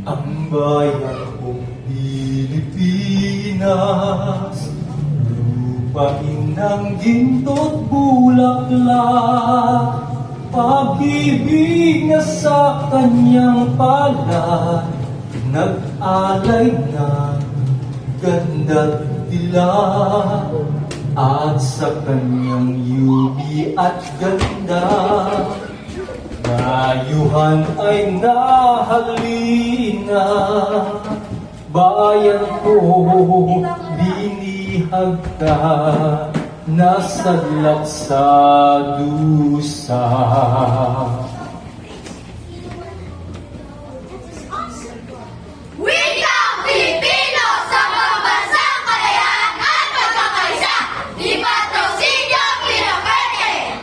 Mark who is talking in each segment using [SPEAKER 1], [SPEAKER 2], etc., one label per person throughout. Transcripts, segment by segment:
[SPEAKER 1] Ang bayan kong Pilipinas, lupain ng ginto't bulaklak, pag-ibig na sa kanyang palad, nag-alay na ganda't dilag, at sa kanyang yubi at ganda, dayuhan ay nahalina. Bayan ko, binihag ka, nasadlak sa dusa.
[SPEAKER 2] Wikang Pilipino sa pambansang kalayaan at pagkakaisa, di patrosinyo pinapwede.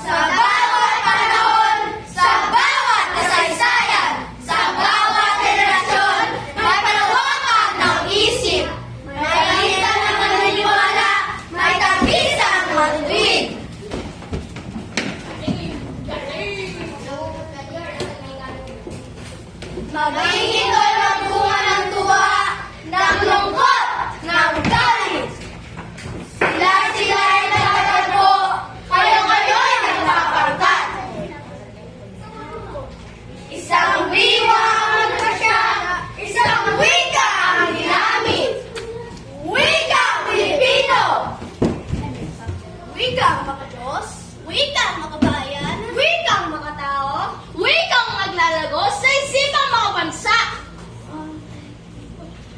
[SPEAKER 2] Sa bawat panahon, sa bawat kasaysayan, sa bawat henerasyon, may panawakan ng isip, may alitan ng maniniwala, may tabisan ng matuwid. Maging ito'y magbunga ng tuwa, ng lungkot, ng galit. Sila-sila'y nagtatagpo, kayo-kayo'y nagpaparkat. Isang diwa ang nagkasya, isang wika ang ginamit. Wikang Pilipino! Wikang makadiyos, wikang makabayan, wikang makatao, wikang maglalagos sa isipang mga bansa.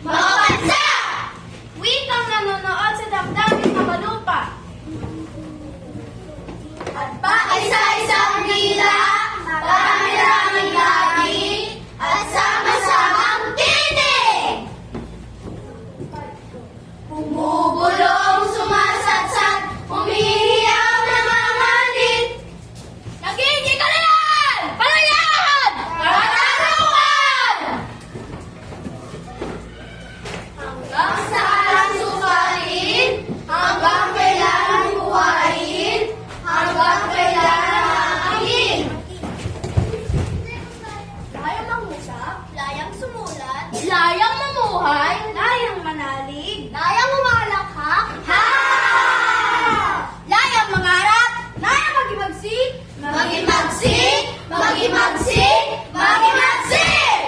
[SPEAKER 2] Mga bansa! Wikang nanonood sa damdamin ng malupa. At paisa-isang dila, marami-raming labi, at sama-samang tinig. Bumubulong, sumasatsat, humihiyaw, nangangalit. Nagigikalayan! Palayahan! Katarungan! Hanggang saan sukalin? Hanggang kailan buhayin? Hanggang kailan aangin? Layang mangusap, layang sumulat, layang mamuhay, layang manalig, layang umalakhak, ha! Layang mangarap, layang magimagsik, magimagsik, magimagsik, magimagsik!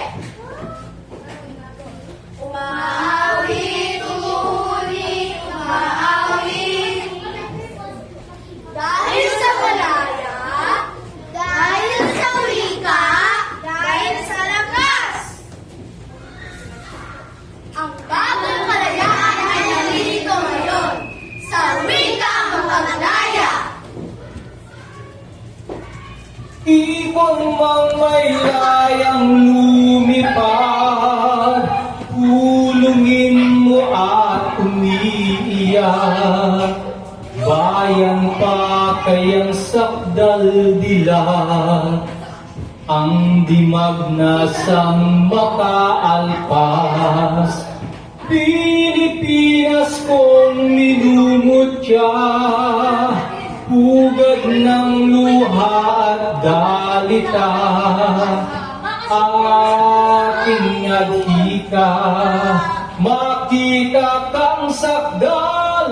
[SPEAKER 2] Umaawit, umuhuli, umaawit. Dahil sa malaya, dahil sa wika, dahil sa lakas. Ang bagong kalayaan ay nalilito ngayon sa wikang Panganaya.
[SPEAKER 1] Ibang mangmayayang lumipad, pulungin mo at umiiyak. Bayan pa kayang sakdal dilag, ang dimag na sang makaalpas. Pilipinas kong minumutya, hugad ng luha at dalita, aking adhika, makita kang sakdalaya.